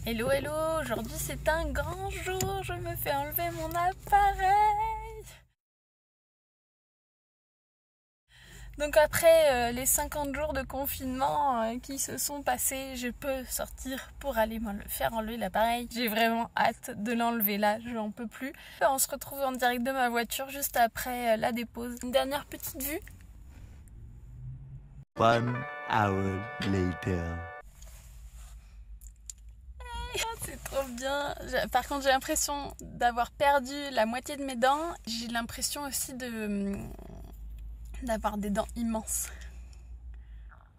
Hello hello, aujourd'hui c'est un grand jour, je me fais enlever mon appareil. Donc après les 50 jours de confinement qui se sont passés, je peux sortir pour aller me faire enlever l'appareil. J'ai vraiment hâte de l'enlever là, je n'en peux plus. On se retrouve en direct de ma voiture juste après la dépose. Une dernière petite vue. 1 hour later. C'est trop bien. Par contre, j'ai l'impression d'avoir perdu la moitié de mes dents. J'ai l'impression aussi d'avoir des dents immenses.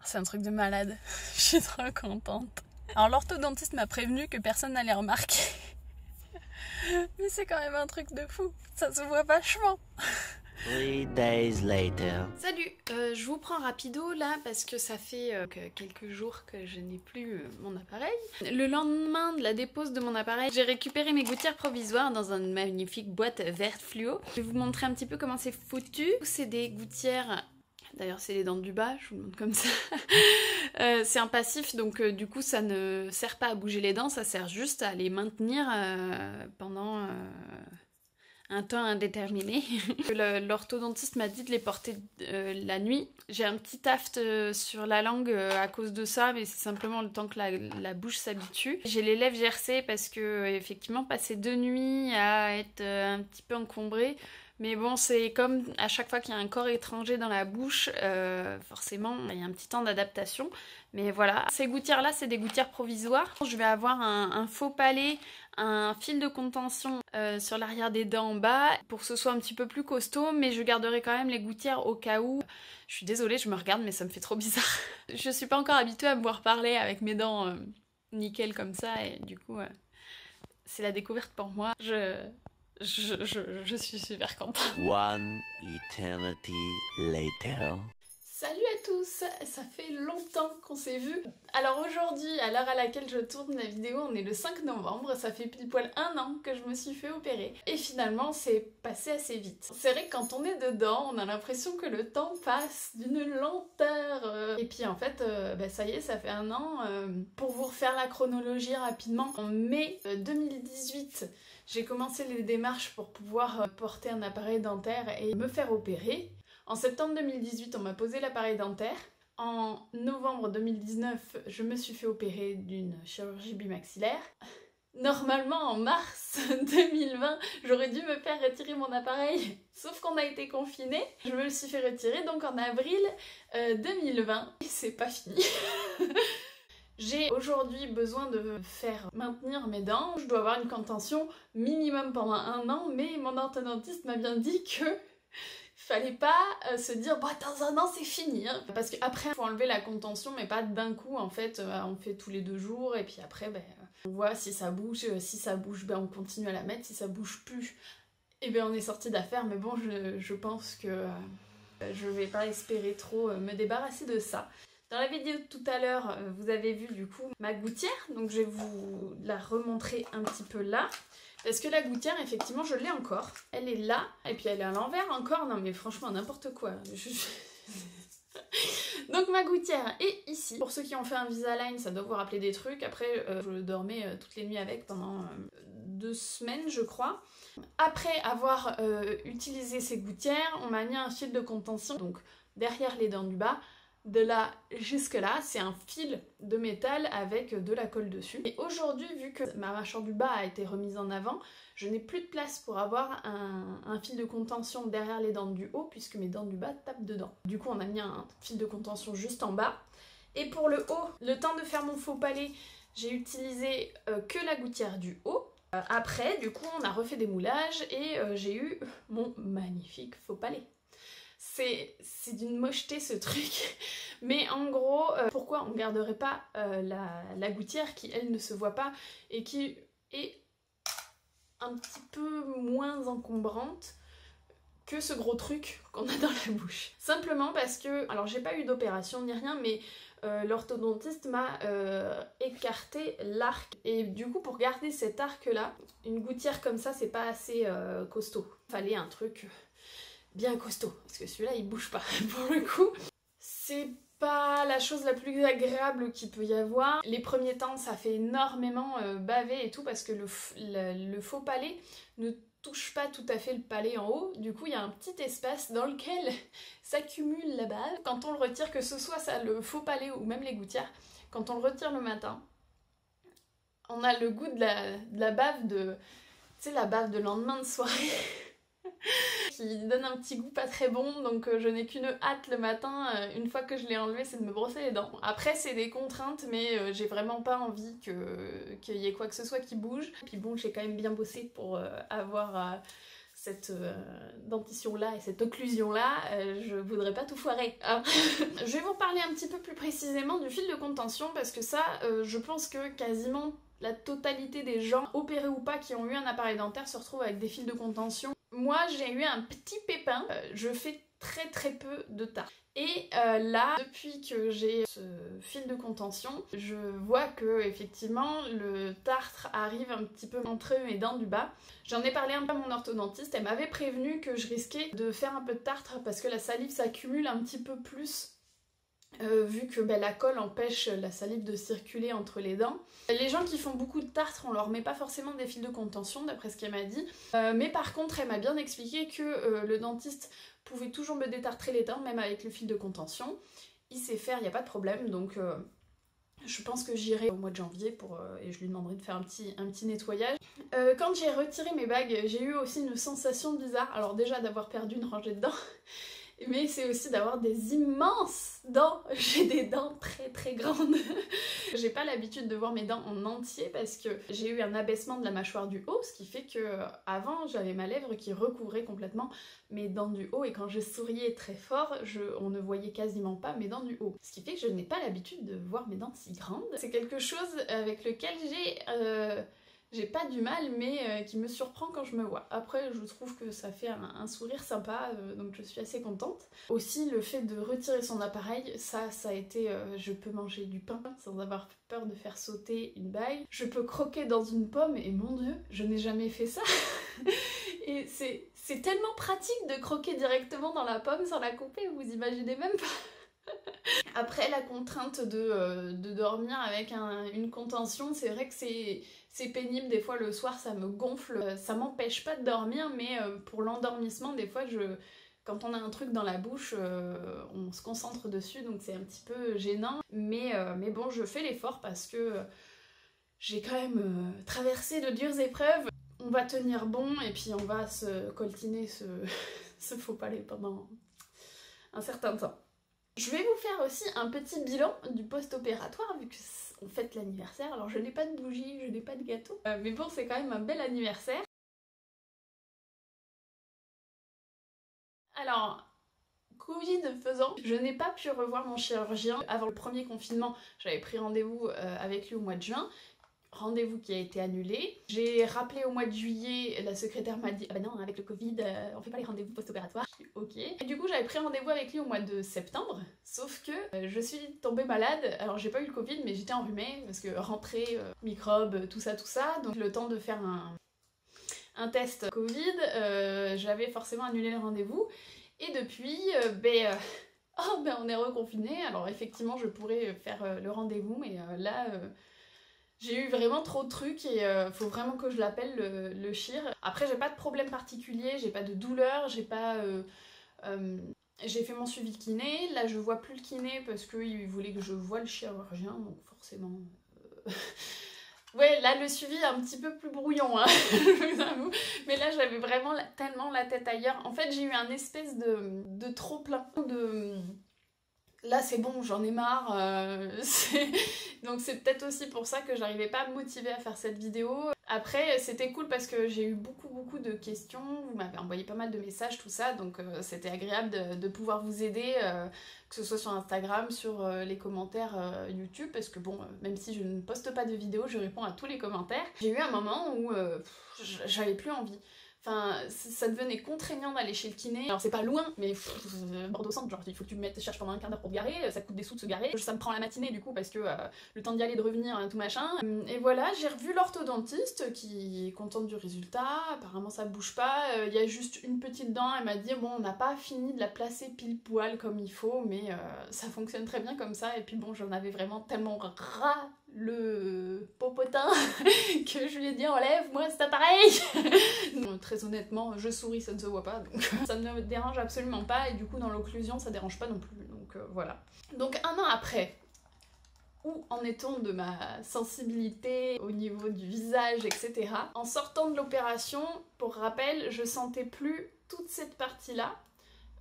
C'est un truc de malade. Je suis trop contente. Alors l'orthodontiste m'a prévenu que personne n'allait remarquer. Mais c'est quand même un truc de fou. Ça se voit vachement. 3 days later. Salut, je vous prends rapido là parce que ça fait quelques jours que je n'ai plus mon appareil. Le lendemain de la dépose de mon appareil, j'ai récupéré mes gouttières provisoires dans une magnifique boîte verte fluo. Je vais vous montrer un petit peu comment c'est foutu. C'est des gouttières, d'ailleurs c'est les dents du bas, je vous le montre comme ça. C'est un passif donc du coup ça ne sert pas à bouger les dents, ça sert juste à les maintenir pendant... un temps indéterminé. L'orthodontiste m'a dit de les porter la nuit. J'ai un petit aft sur la langue à cause de ça, mais c'est simplement le temps que la bouche s'habitue. J'ai les lèvres gercées parce que effectivement passer 2 nuits à être un petit peu encombrée. Mais bon, c'est comme à chaque fois qu'il y a un corps étranger dans la bouche, forcément, il y a un petit temps d'adaptation. Mais voilà, ces gouttières-là, c'est des gouttières provisoires. Je vais avoir un faux palais, un fil de contention sur l'arrière des dents en bas pour que ce soit un petit peu plus costaud, mais je garderai quand même les gouttières au cas où. Je suis désolée, je me regarde, mais ça me fait trop bizarre. Je suis pas encore habituée à me voir parler avec mes dents nickel comme ça, et du coup, c'est la découverte pour moi. Je suis super contente. 1 eternity later. Salut à tous, ça fait longtemps qu'on s'est vu. Alors aujourd'hui, à l'heure à laquelle je tourne la vidéo, on est le 5 novembre, ça fait pile poil 1 an que je me suis fait opérer. Et finalement, c'est passé assez vite. C'est vrai que quand on est dedans, on a l'impression que le temps passe d'une lenteur. Et puis en fait, ça y est, ça fait 1 an. Pour vous refaire la chronologie rapidement, en mai 2018, j'ai commencé les démarches pour pouvoir porter un appareil dentaire et me faire opérer. En septembre 2018, on m'a posé l'appareil dentaire. En novembre 2019, je me suis fait opérer d'une chirurgie bimaxillaire. Normalement, en mars 2020, j'aurais dû me faire retirer mon appareil, sauf qu'on a été confinés. Je me le suis fait retirer donc en avril 2020. Et c'est pas fini. J'ai aujourd'hui besoin de faire maintenir mes dents. Je dois avoir une contention minimum pendant 1 an, mais mon orthodontiste m'a bien dit que fallait pas se dire bah dans 1 an c'est fini hein. Parce qu'après il faut enlever la contention mais pas d'un coup en fait, on fait tous les 2 jours et puis après on voit si ça bouge, on continue à la mettre, si ça bouge plus et on est sorti d'affaire, mais bon je pense que je vais pas espérer trop me débarrasser de ça. Dans la vidéo de tout à l'heure, vous avez vu du coup ma gouttière, donc je vais vous la remontrer un petit peu là. Parce que la gouttière, effectivement, je l'ai encore. Elle est là, et puis elle est à l'envers encore. Non mais franchement, n'importe quoi. Donc ma gouttière est ici. Pour ceux qui ont fait un Invisalign, ça doit vous rappeler des trucs. Après, je dormais toutes les nuits avec pendant 2 semaines, je crois. Après avoir utilisé ces gouttières, on m'a mis un fil de contention, donc derrière les dents du bas. De là jusque là, c'est un fil de métal avec de la colle dessus. Et aujourd'hui, vu que ma mâchoire du bas a été remise en avant, je n'ai plus de place pour avoir un fil de contention derrière les dents du haut, puisque mes dents du bas tapent dedans. Du coup, on a mis un fil de contention juste en bas. Et pour le haut, le temps de faire mon faux palais, j'ai utilisé que la gouttière du haut. Après, du coup, on a refait des moulages et j'ai eu mon magnifique faux palais. C'est d'une mocheté ce truc, mais en gros, pourquoi on ne garderait pas la gouttière qui, elle, ne se voit pas et qui est un petit peu moins encombrante que ce gros truc qu'on a dans la bouche. Simplement parce que, alors j'ai pas eu d'opération ni rien, mais l'orthodontiste m'a écarté l'arc. Et du coup, pour garder cet arc-là, une gouttière comme ça, c'est pas assez costaud. Fallait un truc bien costaud, parce que celui-là il bouge pas pour le coup. C'est pas la chose la plus agréable qu'il peut y avoir. Les premiers temps, ça fait énormément baver et tout parce que le faux palais ne touche pas tout à fait le palais en haut. Du coup, il y a un petit espace dans lequel s'accumule la bave. Quand on le retire, que ce soit ça, le faux palais ou même les gouttières, quand on le retire le matin, on a le goût de la bave de... Tu sais, la bave de lendemain de soirée qui donne un petit goût pas très bon, donc je n'ai qu'une hâte le matin, une fois que je l'ai enlevé, c'est de me brosser les dents. Après, c'est des contraintes, mais j'ai vraiment pas envie qu'il y ait quoi que ce soit qui bouge. Puis bon, j'ai quand même bien bossé pour avoir cette dentition-là et cette occlusion-là, je voudrais pas tout foirer. Je vais vous parler un petit peu plus précisément du fil de contention, parce que ça, je pense que quasiment la totalité des gens, opérés ou pas, qui ont eu un appareil dentaire se retrouvent avec des fils de contention. Moi, j'ai eu un petit pépin, je fais très peu de tartre. Et là, depuis que j'ai ce fil de contention, je vois que effectivement le tartre arrive un petit peu entre mes dents du bas. J'en ai parlé un peu à mon orthodontiste, elle m'avait prévenu que je risquais de faire un peu de tartre parce que la salive s'accumule un petit peu plus. Vu que la colle empêche la salive de circuler entre les dents. Les gens qui font beaucoup de tartre, on leur met pas forcément des fils de contention, d'après ce qu'elle m'a dit. Mais par contre, elle m'a bien expliqué que le dentiste pouvait toujours me détartrer les dents, même avec le fil de contention. Il sait faire, il n'y a pas de problème, donc je pense que j'irai au mois de janvier et je lui demanderai de faire un petit nettoyage. Quand j'ai retiré mes bagues, j'ai eu aussi une sensation bizarre. Alors déjà d'avoir perdu une rangée de dents, mais c'est aussi d'avoir des immenses dents. J'ai des dents très grandes. J'ai pas l'habitude de voir mes dents en entier parce que j'ai eu un abaissement de la mâchoire du haut, ce qui fait que avant j'avais ma lèvre qui recouvrait complètement mes dents du haut et quand je souriais très fort, on ne voyait quasiment pas mes dents du haut. Ce qui fait que je n'ai pas l'habitude de voir mes dents si grandes. C'est quelque chose avec lequel j'ai pas du mal, mais qui me surprend quand je me vois. Après, je trouve que ça fait un sourire sympa, donc je suis assez contente. Aussi, le fait de retirer son appareil, ça a été... je peux manger du pain sans avoir peur de faire sauter une bague. Je peux croquer dans une pomme, et mon Dieu, je n'ai jamais fait ça. Et c'est tellement pratique de croquer directement dans la pomme sans la couper, vous imaginez même pas. Après, la contrainte de dormir avec une contention, c'est vrai que c'est pénible, des fois le soir ça me gonfle, ça m'empêche pas de dormir, mais pour l'endormissement, des fois quand on a un truc dans la bouche, on se concentre dessus, donc c'est un petit peu gênant, mais bon, je fais l'effort parce que j'ai quand même traversé de dures épreuves. On va tenir bon et puis on va se coltiner ce faux palais pendant un certain temps. Je vais vous faire aussi un petit bilan du post-opératoire vu qu'on fête l'anniversaire. Alors je n'ai pas de bougie, je n'ai pas de gâteau, mais bon, c'est quand même un bel anniversaire. Alors, Covid faisant, je n'ai pas pu revoir mon chirurgien. Avant le premier confinement, j'avais pris rendez-vous avec lui au mois de juin. Rendez-vous qui a été annulé. J'ai rappelé au mois de juillet, la secrétaire m'a dit « Ah bah non, avec le Covid, on fait pas les rendez-vous post-opératoires. » Ok. Et du coup, j'avais pris rendez-vous avec lui au mois de septembre, sauf que je suis tombée malade. Alors, j'ai pas eu le Covid, mais j'étais enrhumée, parce que rentrée, microbes, tout ça. Donc, le temps de faire un test Covid, j'avais forcément annulé le rendez-vous. Et depuis, on est reconfiné. Alors, effectivement, je pourrais faire le rendez-vous, mais là... j'ai eu vraiment trop de trucs et faut vraiment que je l'appelle le chir. Après, j'ai pas de problème particulier, j'ai pas de douleur, j'ai pas... j'ai fait mon suivi kiné, là je vois plus le kiné parce qu'il voulait que je voie le chirurgien, donc forcément... Ouais, là le suivi est un petit peu plus brouillon, hein, je vous avoue. Mais là j'avais vraiment tellement la tête ailleurs. En fait, j'ai eu un espèce de trop-plein de... Là c'est bon, j'en ai marre, donc c'est peut-être aussi pour ça que j'arrivais pas à me motiver à faire cette vidéo. Après c'était cool parce que j'ai eu beaucoup de questions, vous m'avez envoyé pas mal de messages, tout ça, donc c'était agréable de pouvoir vous aider, que ce soit sur Instagram, sur les commentaires YouTube, parce que bon, même si je ne poste pas de vidéos, je réponds à tous les commentaires. J'ai eu un moment où j'avais plus envie. Enfin, ça devenait contraignant d'aller chez le kiné. Alors c'est pas loin, mais Bordeaux-Centre, genre il faut que tu cherches pendant un quart d'heure pour te garer, ça coûte des sous de se garer. Ça me prend la matinée du coup parce que le temps d'y aller, de revenir, tout machin. Et voilà, j'ai revu l'orthodontiste qui est contente du résultat. Apparemment ça bouge pas, il y a juste une petite dent. Elle m'a dit bon, on n'a pas fini de la placer pile poil comme il faut, mais ça fonctionne très bien comme ça. Et puis bon, j'en avais vraiment tellement ras le popotin que je lui ai dit enlève-moi cet appareil. Très honnêtement, je souris, ça ne se voit pas, donc ça ne me dérange absolument pas, et du coup dans l'occlusion ça dérange pas non plus, donc voilà. Donc un an après, où en est-on de ma sensibilité au niveau du visage, etc. En sortant de l'opération, pour rappel, je sentais plus toute cette partie-là,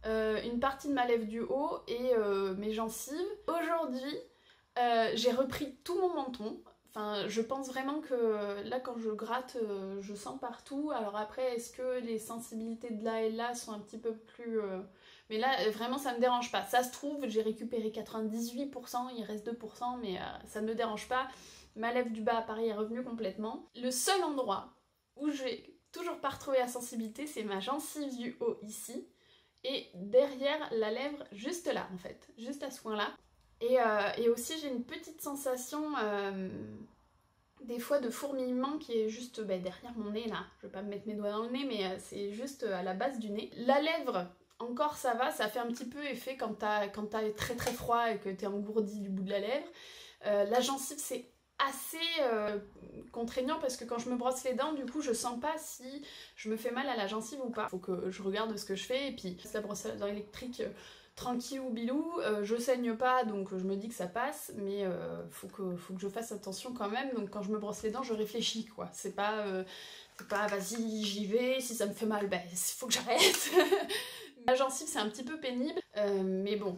une partie de ma lèvre du haut et mes gencives. Aujourd'hui, j'ai repris tout mon menton. Enfin, je pense vraiment que là, quand je gratte, je sens partout. Alors après, est-ce que les sensibilités de là et là sont un petit peu plus... Mais là, vraiment, ça me dérange pas. Ça se trouve, j'ai récupéré 98%, il reste 2%, mais ça ne me dérange pas. Ma lèvre du bas, pareil, est revenue complètement. Le seul endroit où j'ai toujours pas retrouvé la sensibilité, c'est ma gencive du haut, ici. Et derrière la lèvre, juste là, en fait. Juste à ce point-là. Et aussi j'ai une petite sensation des fois de fourmillement qui est juste derrière mon nez là. Je vais pas me mettre mes doigts dans le nez, mais c'est juste à la base du nez. La lèvre, encore ça va, ça fait un petit peu effet quand t'as très très froid et que t'es engourdi du bout de la lèvre. La gencive c'est assez contraignant parce que quand je me brosse les dents, du coup je sens pas si je me fais mal à la gencive ou pas. Faut que je regarde ce que je fais, et puis la brosse à dents électrique tranquille ou bilou, je saigne pas donc je me dis que ça passe, mais faut que je fasse attention quand même. Donc quand je me brosse les dents, je réfléchis quoi. C'est pas vas-y j'y vais, si ça me fait mal, faut que j'arrête. La gencive c'est un petit peu pénible, mais bon,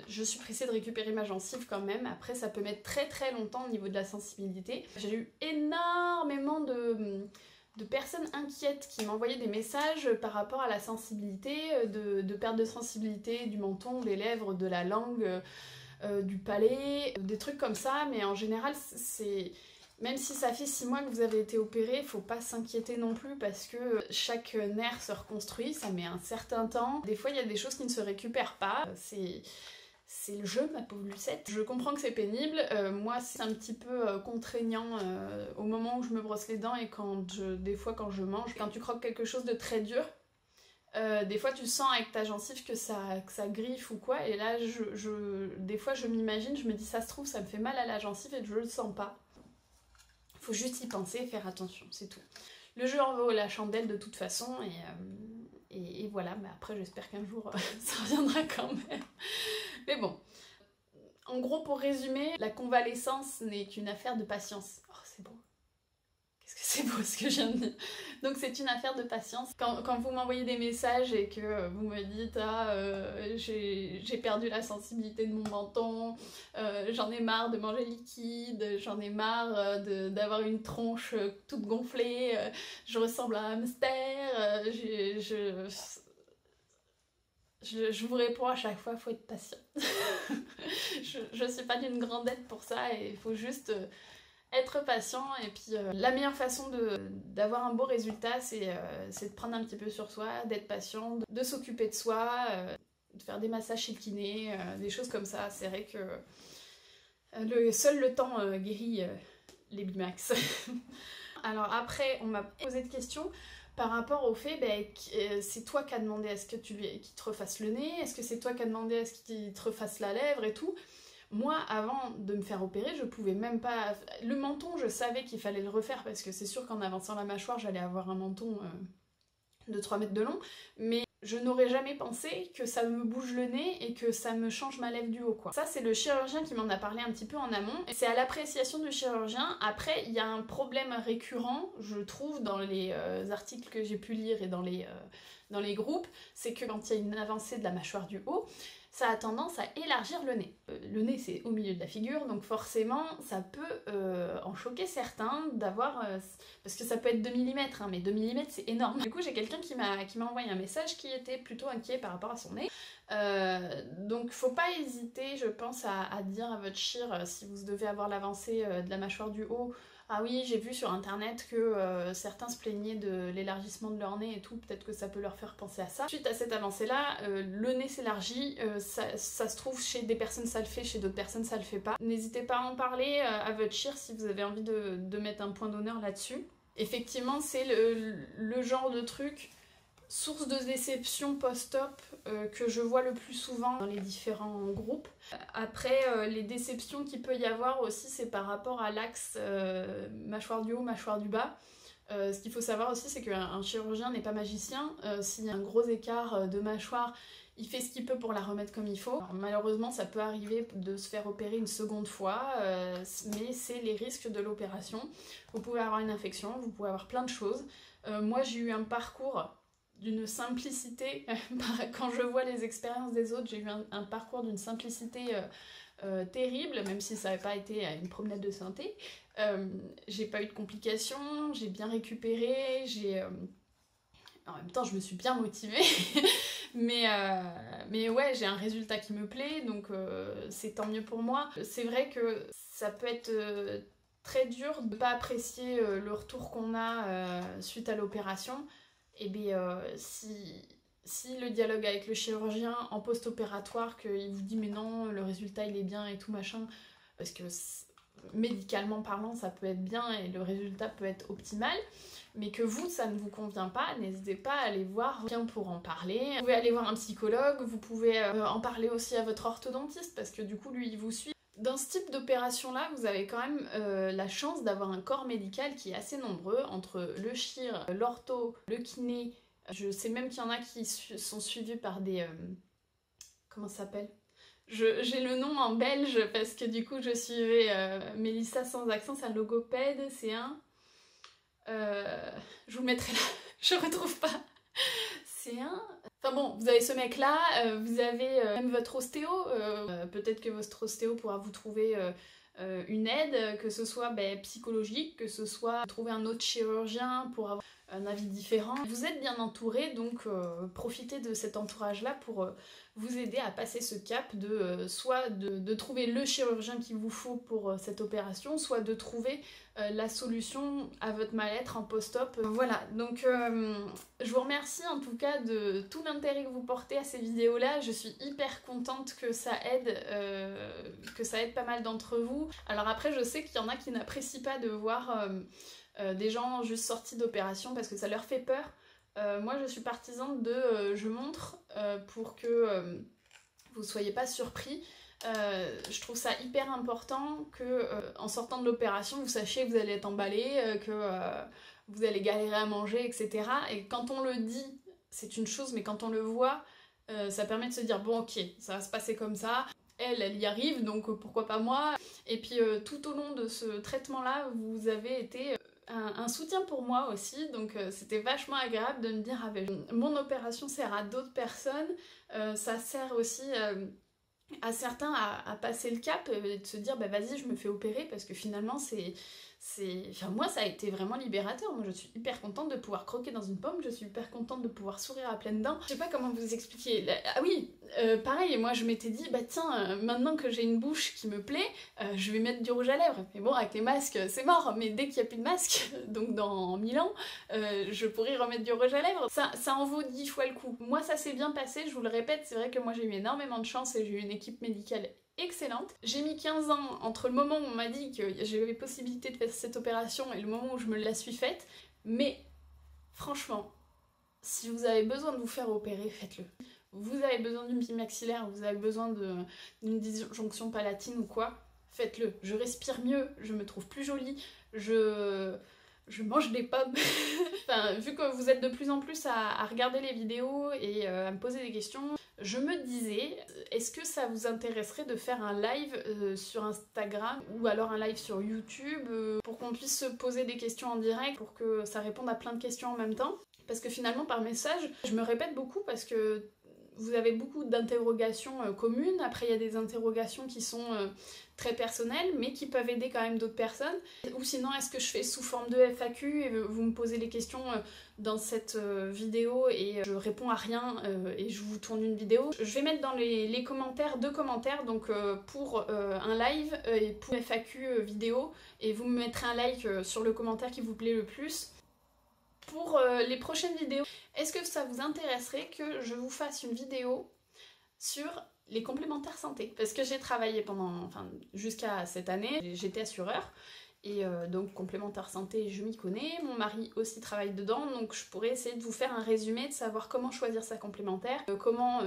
je suis pressée de récupérer ma gencive quand même. Après ça peut mettre très très longtemps au niveau de la sensibilité. J'ai eu énormément de personnes inquiètes qui m'envoyaient des messages par rapport à la sensibilité, de perte de sensibilité du menton, des lèvres, de la langue, du palais, des trucs comme ça, mais en général, même si ça fait 6 mois que vous avez été opéré, faut pas s'inquiéter non plus parce que chaque nerf se reconstruit, ça met un certain temps. Des fois, il y a des choses qui ne se récupèrent pas, c'est le jeu, ma pauvre Lucette. Je comprends que c'est pénible, moi c'est un petit peu contraignant au moment où je me brosse les dents et des fois quand je mange. Quand tu croques quelque chose de très dur, des fois tu sens avec ta gencive que ça griffe ou quoi, et là des fois je m'imagine, je me dis ça se trouve ça me fait mal à la gencive et je le sens pas. Faut juste y penser et faire attention, c'est tout. Le jeu en vaut la chandelle de toute façon, et voilà, mais après j'espère qu'un jour ça reviendra quand même. Mais bon, en gros pour résumer, la convalescence n'est qu'une affaire de patience. Oh c'est beau. Qu'est-ce que c'est beau ce que je viens de dire. Donc c'est une affaire de patience. Quand vous m'envoyez des messages et que vous me dites j'ai perdu la sensibilité de mon menton, j'en ai marre de manger liquide, j'en ai marre d'avoir une tronche toute gonflée, je ressemble à un hamster, je vous réponds à chaque fois, faut être patient. je suis pas d'une grande aide pour ça, et il faut juste être patient. Et puis la meilleure façon d'avoir un beau résultat, c'est de prendre un petit peu sur soi, d'être patient, de s'occuper de soi, de faire des massages chez le kiné, des choses comme ça. C'est vrai que seul le temps guérit les bimax. Alors après, on m'a posé de questions par rapport au fait que c'est toi qui as demandé à ce qu'il te refasse le nez, est-ce que c'est toi qui as demandé à ce qu'il te refasse la lèvre et tout. Moi, avant de me faire opérer, je pouvais même pas... Le menton, je savais qu'il fallait le refaire parce que c'est sûr qu'en avançant la mâchoire, j'allais avoir un menton de 3 mètres de long, mais je n'aurais jamais pensé que ça me bouge le nez et que ça me change ma lèvre du haut, quoi. Ça, c'est le chirurgien qui m'en a parlé un petit peu en amont. C'est à l'appréciation du chirurgien. Après, il y a un problème récurrent, je trouve, dans les articles que j'ai pu lire et dans les groupes, c'est que quand il y a une avancée de la mâchoire du haut, ça a tendance à élargir le nez. Le nez, c'est au milieu de la figure, donc forcément, ça peut en choquer certains d'avoir... parce que ça peut être 2 mm, hein, mais 2 mm, c'est énorme. Du coup, j'ai quelqu'un qui m'a envoyé un message qui était plutôt inquiet par rapport à son nez. Donc, faut pas hésiter, je pense, à dire à votre chir, si vous devez avoir l'avancée de la mâchoire du haut, Ah oui, j'ai vu sur internet que certains se plaignaient de l'élargissement de leur nez et tout, peut-être que ça peut leur faire penser à ça. Suite à cette avancée-là, le nez s'élargit, ça se trouve chez des personnes ça le fait, chez d'autres personnes ça le fait pas. N'hésitez pas à en parler à votre chir si vous avez envie de mettre un point d'honneur là-dessus. Effectivement, c'est le genre de truc, source de déception post-op que je vois le plus souvent dans les différents groupes. Après, les déceptions qu'il peut y avoir aussi, c'est par rapport à l'axe mâchoire du haut, mâchoire du bas. Ce qu'il faut savoir aussi, c'est qu'un chirurgien n'est pas magicien. S'il y a un gros écart de mâchoire, il fait ce qu'il peut pour la remettre comme il faut. Alors, malheureusement, ça peut arriver de se faire opérer une seconde fois, mais c'est les risques de l'opération. Vous pouvez avoir une infection, vous pouvez avoir plein de choses. Moi, j'ai eu un parcours d'une simplicité, quand je vois les expériences des autres, j'ai eu un parcours d'une simplicité terrible, même si ça n'avait pas été une promenade de santé. J'ai pas eu de complications, j'ai bien récupéré, en même temps je me suis bien motivée, mais ouais, j'ai un résultat qui me plaît, donc c'est tant mieux pour moi. C'est vrai que ça peut être très dur de ne pas apprécier le retour qu'on a suite à l'opération. Et bien si le dialogue avec le chirurgien en post-opératoire, qu'il vous dit mais non, le résultat il est bien et tout machin, parce que médicalement parlant ça peut être bien et le résultat peut être optimal, mais que vous ça ne vous convient pas, n'hésitez pas à aller voir quelqu'un pour en parler. Vous pouvez aller voir un psychologue, vous pouvez en parler aussi à votre orthodontiste parce que du coup lui il vous suit. Dans ce type d'opération-là, vous avez quand même la chance d'avoir un corps médical qui est assez nombreux, entre le chir, l'ortho, le kiné. Je sais même qu'il y en a qui sont suivis par des... comment ça s'appelle ? J'ai le nom en belge parce que du coup je suivais Mélissa sans accent, sa logopède, c'est un... je vous le mettrai là, je retrouve pas. C'est un... Enfin bon, vous avez ce mec-là, vous avez même votre ostéo, peut-être que votre ostéo pourra vous trouver une aide, que ce soit psychologique, que ce soit trouver un autre chirurgien pour avoir un avis différent. Vous êtes bien entouré, donc profitez de cet entourage-là pour vous aider à passer ce cap de soit de trouver le chirurgien qu'il vous faut pour cette opération, soit de trouver la solution à votre mal-être en post-op. Voilà, donc je vous remercie en tout cas de tout l'intérêt que vous portez à ces vidéos-là. Je suis hyper contente que ça aide pas mal d'entre vous. Alors après, je sais qu'il y en a qui n'apprécient pas de voir des gens juste sortis d'opération parce que ça leur fait peur. Moi je suis partisane de je montre pour que vous soyez pas surpris. Je trouve ça hyper important que en sortant de l'opération vous sachiez que vous allez être emballé, que vous allez galérer à manger, etc. Et quand on le dit c'est une chose, mais quand on le voit ça permet de se dire bon ok, ça va se passer comme ça. Elle y arrive, donc pourquoi pas moi. Et puis tout au long de ce traitement-là, vous avez été un soutien pour moi aussi, donc c'était vachement agréable de me dire ah ben, mon opération sert à d'autres personnes, ça sert aussi à certains à passer le cap et de se dire bah vas-y je me fais opérer parce que finalement enfin moi ça a été vraiment libérateur. Moi je suis hyper contente de pouvoir croquer dans une pomme, je suis hyper contente de pouvoir sourire à pleines dents. Je sais pas comment vous expliquer. Ah oui, pareil, moi je m'étais dit bah tiens maintenant que j'ai une bouche qui me plaît, je vais mettre du rouge à lèvres. Mais bon avec les masques c'est mort, mais dès qu'il n'y a plus de masque, donc dans 1000 ans, je pourrais remettre du rouge à lèvres. Ça en vaut 10 fois le coup. Moi ça s'est bien passé, je vous le répète, c'est vrai que moi j'ai eu énormément de chance et j'ai eu une équipe médicale excellente. J'ai mis 15 ans entre le moment où on m'a dit que j'avais possibilité de faire cette opération et le moment où je me la suis faite, mais franchement, si vous avez besoin de vous faire opérer, faites-le. Vous avez besoin d'une bimaxillaire, vous avez besoin d'une disjonction palatine ou quoi, faites-le. Je respire mieux, je me trouve plus jolie, je mange des pommes. Enfin, vu que vous êtes de plus en plus à regarder les vidéos et à me poser des questions, je me disais, est-ce que ça vous intéresserait de faire un live sur Instagram ou alors un live sur YouTube pour qu'on puisse se poser des questions en direct, pour que ça réponde à plein de questions en même temps? Parce que finalement, par message, je me répète beaucoup parce que vous avez beaucoup d'interrogations communes. Après, il y a des interrogations qui sont très personnelles, mais qui peuvent aider quand même d'autres personnes. Ou sinon, est-ce que je fais sous forme de FAQ et vous me posez les questions dans cette vidéo et je réponds à rien et je vous tourne une vidéo. Je vais mettre dans les commentaires 2 commentaires, donc pour un live et pour FAQ vidéo, et vous me mettrez un like sur le commentaire qui vous plaît le plus. Pour les prochaines vidéos, est-ce que ça vous intéresserait que je vous fasse une vidéo sur les complémentaires santé? Parce que j'ai travaillé jusqu'à cette année, j'étais assureur, et donc complémentaires santé, je m'y connais, mon mari aussi travaille dedans, donc je pourrais essayer de vous faire un résumé, de savoir comment choisir sa complémentaire, comment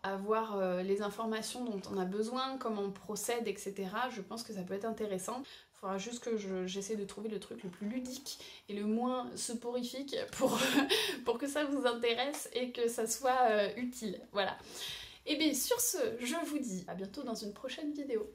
avoir les informations dont on a besoin, comment on procède, etc. Je pense que ça peut être intéressant. Il faudra juste que j'essaie de trouver le truc le plus ludique et le moins soporifique pour que ça vous intéresse et que ça soit utile. Voilà. Et bien sur ce, je vous dis à bientôt dans une prochaine vidéo.